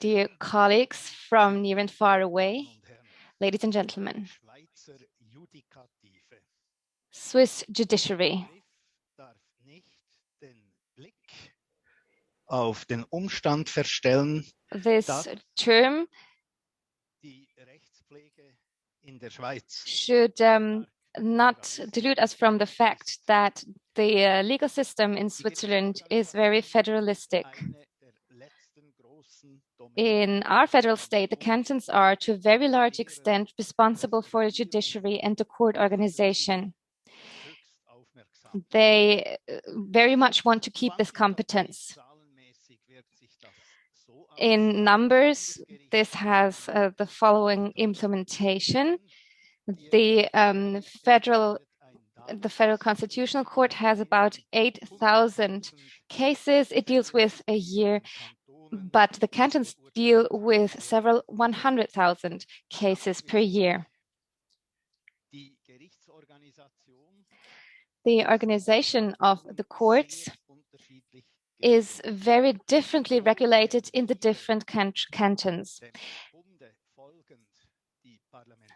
Dear colleagues from near and far away, ladies and gentlemen, Swiss judiciary. Auf den Umstand verstellen, This term in der Schweiz should not delude us from the fact that the legal system in Switzerland is very federalistic. In our federal state, the cantons are to a very large extent responsible for the judiciary and the court organization. They very much want to keep this competence. In numbers, this has the following implementation. The Federal Constitutional Court has about 8,000 cases it deals with a year, but the cantons deal with several 100,000 cases per year. The organization of the courts is very differently regulated in the different cantons.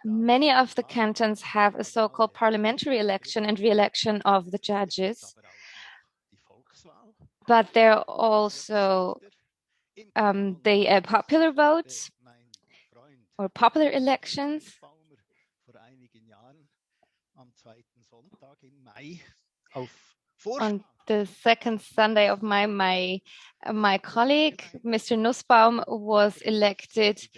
Many of the cantons have a so-called parliamentary election and re-election of the judges, but there are also the popular votes or popular elections. On the second Sunday of my colleague, Mr. Nussbaum, was elected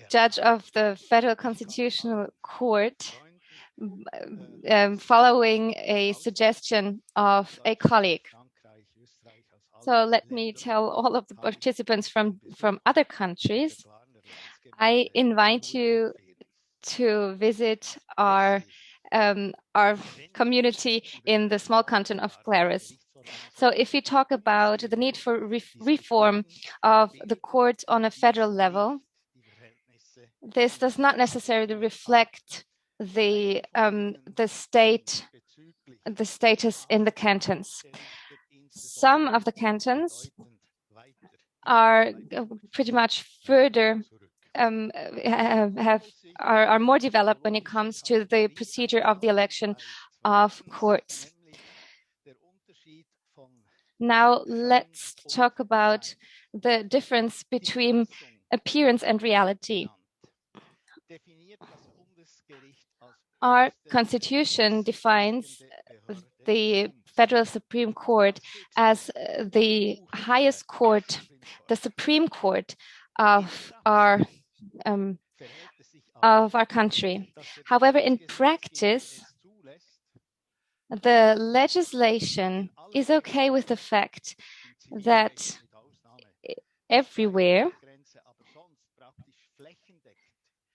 judge of the Federal Constitutional Court following a suggestion of a colleague. So let me tell all of the participants from other countries, I invite you to visit our community in the small canton of Glarus. So if we talk about the need for reform of the court on a federal level, this does not necessarily reflect the status in the cantons. Some of the cantons are pretty much further are more developed when it comes to the procedure of the election of courts. Now let's talk about the difference between appearance and reality. Our constitution defines the Federal Supreme Court as the highest court, the Supreme Court of our country. However, in practice, the legislation is okay with the fact that everywhere,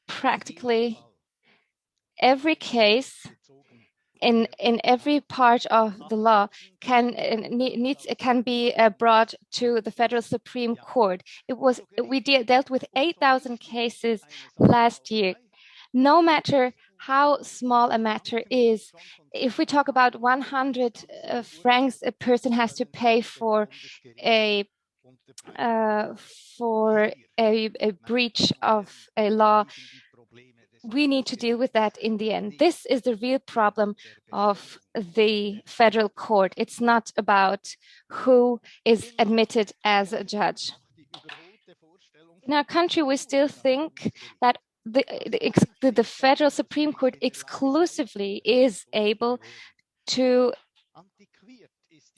practically every case in every part of the law can be brought to the Federal Supreme Court. We dealt with 8,000 cases last year. No matter how small a matter is, if we talk about 100 francs a person has to pay for a breach of a law, we need to deal with that in the end. This is the real problem of the federal court. It's not about who is admitted as a judge. In our country, we still think that the Federal Supreme Court exclusively is able to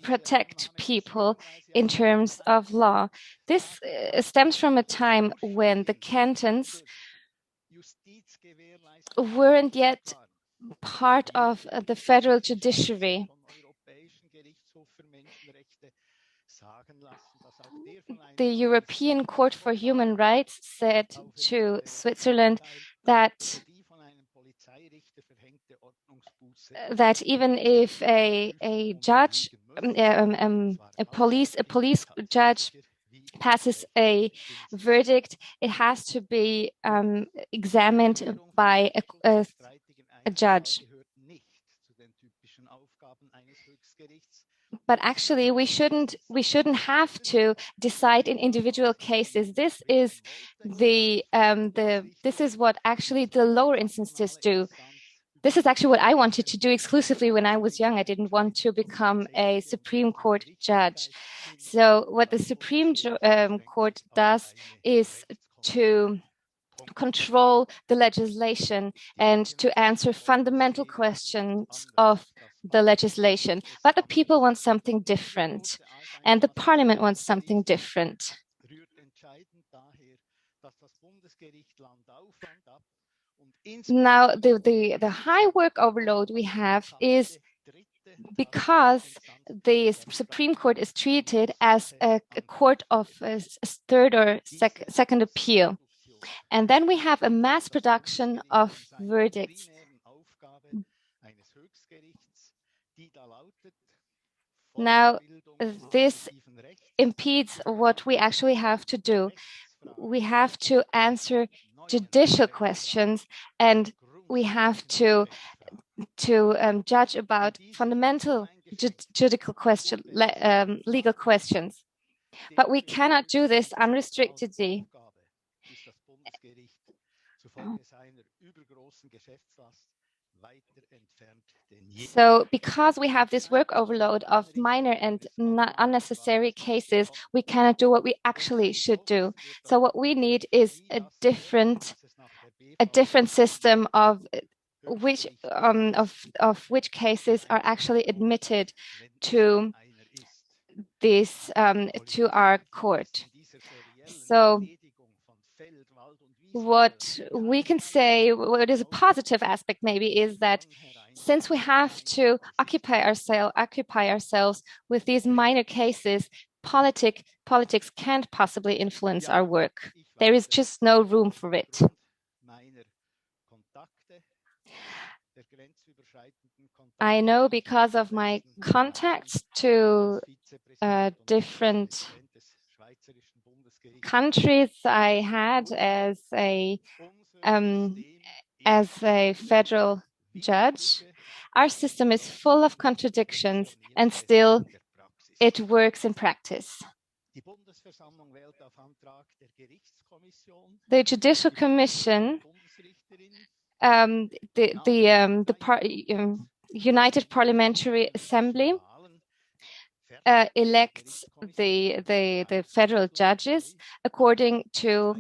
protect people in terms of law. This stems from a time when the cantons weren't yet part of the federal judiciary. The European Court for Human Rights said to Switzerland that even if a judge, a police judge passes a verdict, it has to be examined by a judge. But actually, we shouldn't have to decide in individual cases. This is what actually the lower instances do. This is actually what I wanted to do exclusively when I was young. I didn't want to become a Supreme Court judge. So what the Court does is to control the legislation and to answer fundamental questions of the legislation. But the people want something different, and the parliament wants something different. Now, the high work overload we have is because the Supreme Court is treated as a court of third or second appeal. And then we have a mass production of verdicts. Now, this impedes what we actually have to do. We have to answer judicial questions, and we have to judge about fundamental legal questions. But we cannot do this unrestrictedly. So because we have this work overload of minor and not unnecessary cases, we cannot do what we actually should do. So what we need is a different system of which cases are actually admitted to to our court. So what we can say, what is a positive aspect maybe, is that since we have to occupy ourselves with these minor cases, politics can't possibly influence our work. There is just no room for it. I know because of my contacts to different countries I had as a federal judge, our system is full of contradictions, and still it works in practice. The Judicial Commission, the United Parliamentary Assembly, elects the federal judges according to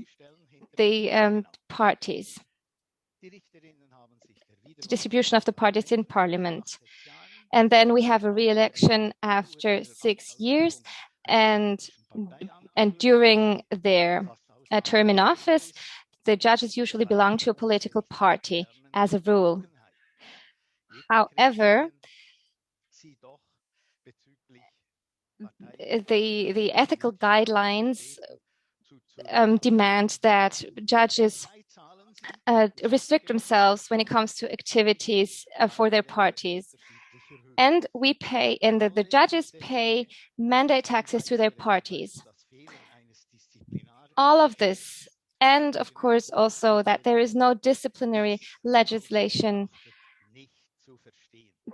the parties, the distribution of the parties in parliament. And then we have a re-election after 6 years, and during their term in office, the judges usually belong to a political party as a rule. However, the ethical guidelines demand that judges restrict themselves when it comes to activities for their parties. And the judges pay mandate taxes to their parties. All of this, and of course also that there is no disciplinary legislation,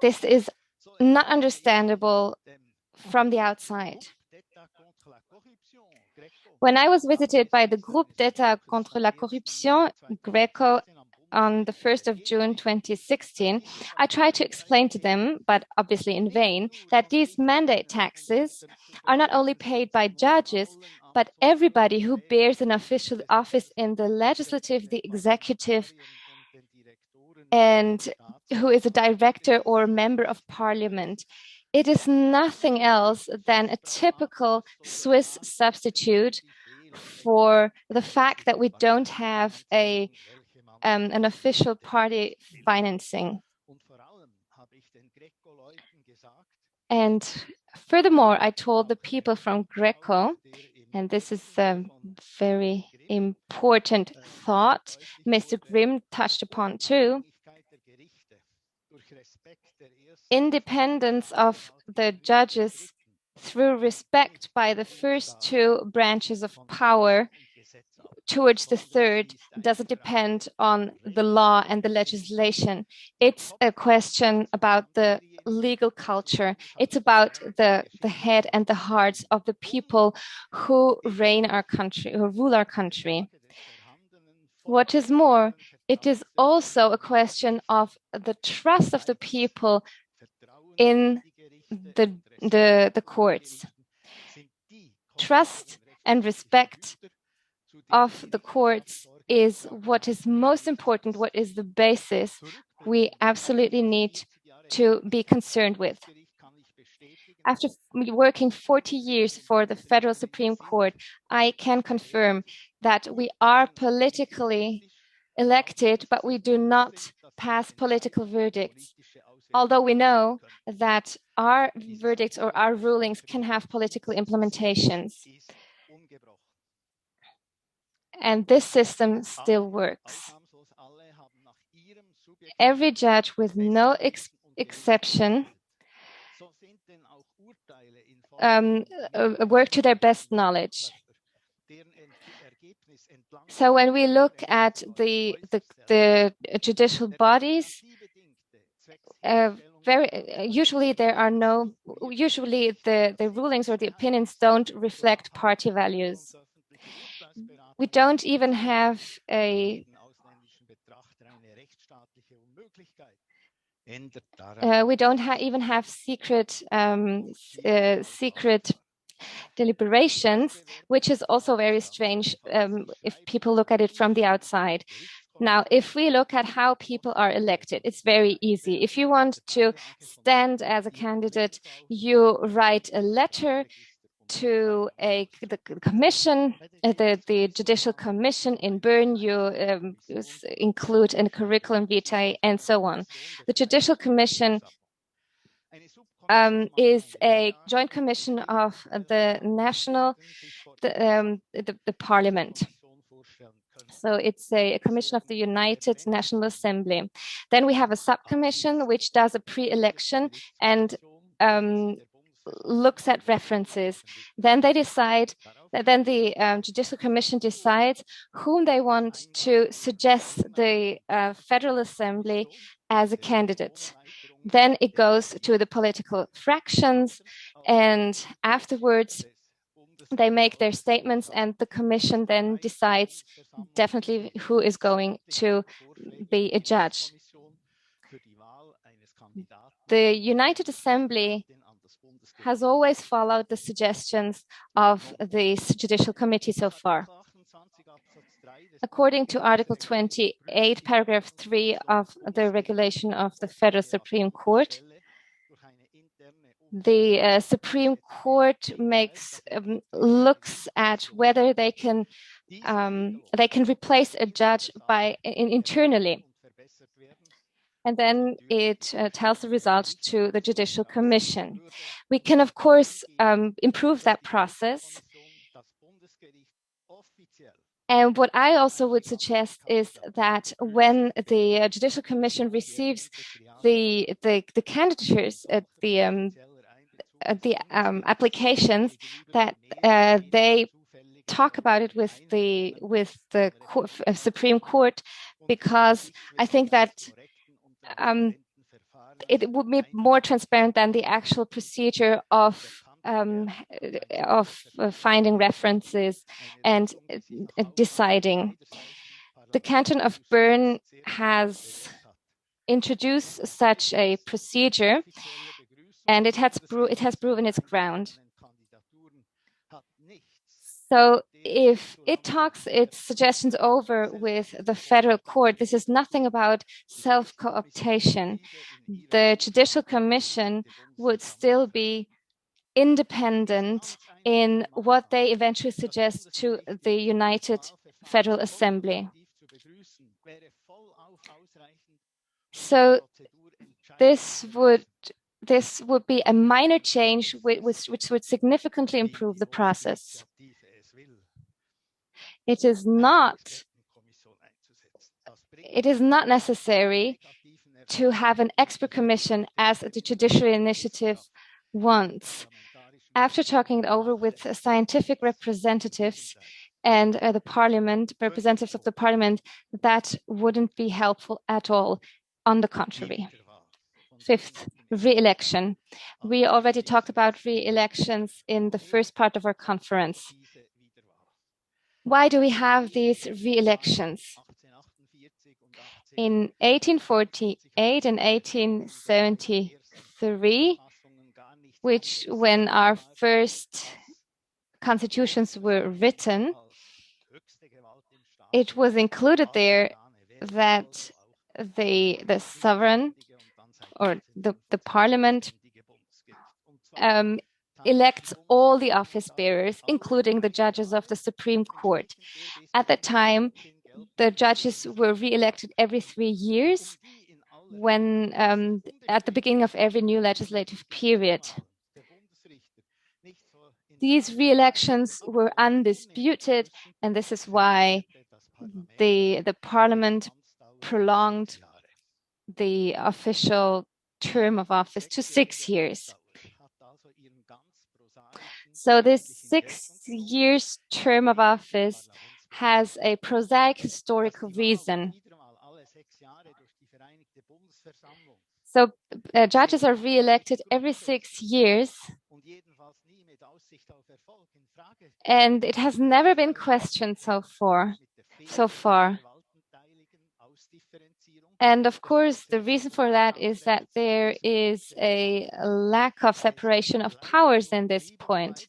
this is not understandable from the outside. When I was visited by the Groupe d'État contre la Corruption, GRECO, on the 1st of June 2016, I tried to explain to them, but obviously in vain, that these mandate taxes are not only paid by judges, but everybody who bears an official office in the legislative, the executive, and who is a director or member of parliament. It is nothing else than a typical Swiss substitute for the fact that we don't have an official party financing. And furthermore, I told the people from GRECO, and this is a very important thought Mr. Grimm touched upon too, independence of the judges through respect by the first two branches of power towards the third doesn't depend on the law and the legislation. It's a question about the legal culture. It's about the head and the hearts of the people who reign our country, who rule our country. What is more, it is also a question of the trust of the people in the courts. Trust and respect of the courts is what is most important, what is the basis we absolutely need to be concerned with. After working 40 years for the Federal Supreme Court, I can confirm that we are politically elected, but we do not pass political verdicts. Although we know that our verdicts or our rulings can have political implementations. And this system still works. Every judge, with no exception, work to their best knowledge. So when we look at the judicial bodies, usually the rulings or the opinions don't reflect party values. We don't even have even have secret deliberations, which is also very strange if people look at it from the outside. Now, if we look at how people are elected, it's very easy. If you want to stand as a candidate, you write a letter to the commission, the judicial commission in Bern. You include a curriculum vitae and so on. The judicial commission is a joint commission of the parliament. So it's a commission of the United National Assembly. Then we have a subcommission which does a pre-election and looks at references. Then they decide, then the Judicial Commission decides whom they want to suggest the Federal Assembly as a candidate. Then it goes to the political fractions, and afterwards they make their statements, and the commission then decides definitely who is going to be a judge. The United Assembly has always followed the suggestions of the Judicial Committee so far. According to Article 28, paragraph 3 of the regulation of the Federal Supreme Court, the Supreme Court looks at whether they can replace a judge internally, and then it tells the result to the Judicial Commission. We can, of course, improve that process. And what I also would suggest is that when the Judicial Commission receives the candidatures, the applications, that they talk about it with the Supreme Court, because I think that it would be more transparent than the actual procedure of finding references and deciding. The canton of Bern has introduced such a procedure, and it has proven its ground. So if it talks its suggestions over with the federal court, this is nothing about self-cooptation. The Judicial Commission would still be independent in what they eventually suggest to the United Federal Assembly. So this would be a minor change which would significantly improve the process. It is not necessary to have an expert commission as the judiciary initiative wants. After talking it over with scientific representatives and the parliament, representatives of the parliament, that wouldn't be helpful at all. On the contrary. Fifth, re-election. We already talked about re-elections in the first part of our conference. Why do we have these re-elections? In 1848 and 1873, when our first constitutions were written, it was included there that the sovereign or the parliament elects all the office bearers, including the judges of the Supreme Court. At that time, the judges were re-elected every 3 years when at the beginning of every new legislative period. These re-elections were undisputed, and this is why the parliament prolonged the official term of office to 6 years. So this 6 years term of office has a prosaic historical reason. So judges are re-elected every 6 years, and it has never been questioned so far. And of course, the reason for that is that there is a lack of separation of powers in this point.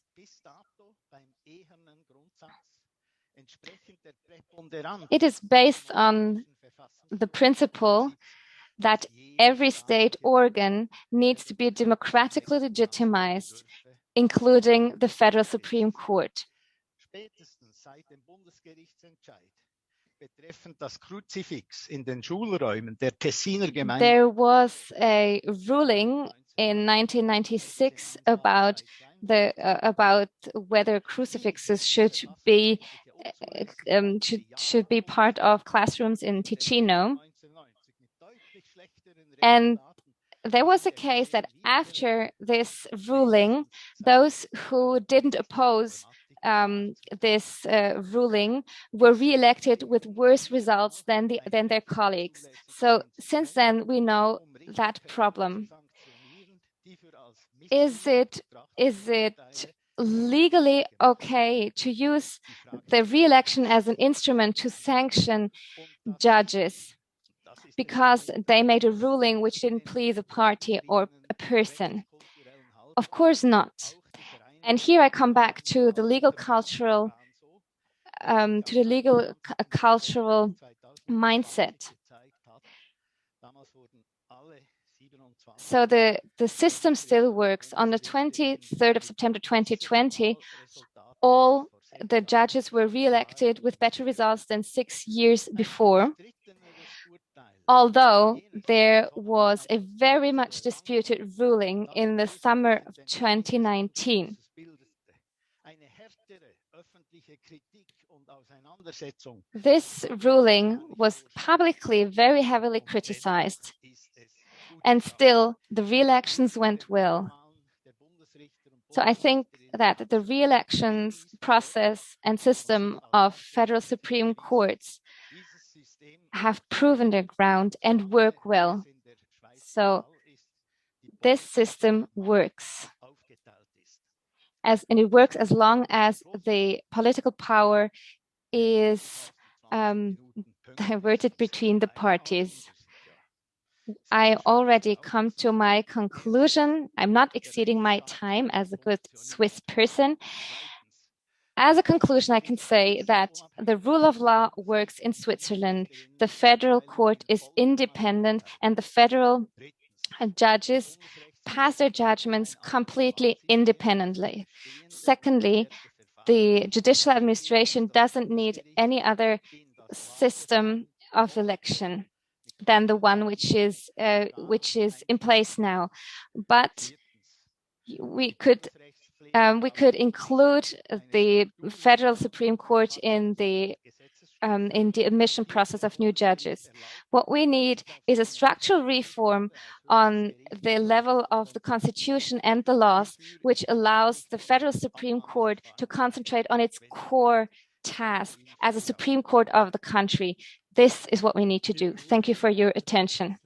It is based on the principle that every state organ needs to be democratically legitimized, including the Federal Supreme Court. There was a ruling in 1996 about whether crucifixes should be part of classrooms in Ticino. And there was a case that after this ruling, those who didn't oppose this ruling were re-elected with worse results than their colleagues. So since then, we know that problem. Is it legally okay to use the re-election as an instrument to sanction judges because they made a ruling which didn't please a party or a person? Of course not. And here I come back to the legal cultural mindset. So the system still works. On the 23rd of September 2020, all the judges were re-elected with better results than 6 years before, although there was a very much disputed ruling in the summer of 2019. This ruling was publicly very heavily criticized, and still the re-elections went well. So I think that the re-elections process and system of federal Supreme Courts have proven their ground and work well. So this system works. And it works as long as the political power is diverted between the parties. I already come to my conclusion. I'm not exceeding my time as a good Swiss person. As a conclusion, I can say that the rule of law works in Switzerland. The federal court is independent, and the federal judges pass their judgments completely independently. Secondly, the judicial administration doesn't need any other system of election than the one which is in place now. But we could include the Federal Supreme Court in the admission process of new judges. What we need is a structural reform on the level of the Constitution and the laws, which allows the Federal Supreme Court to concentrate on its core task as a Supreme Court of the country. This is what we need to do. Thank you for your attention.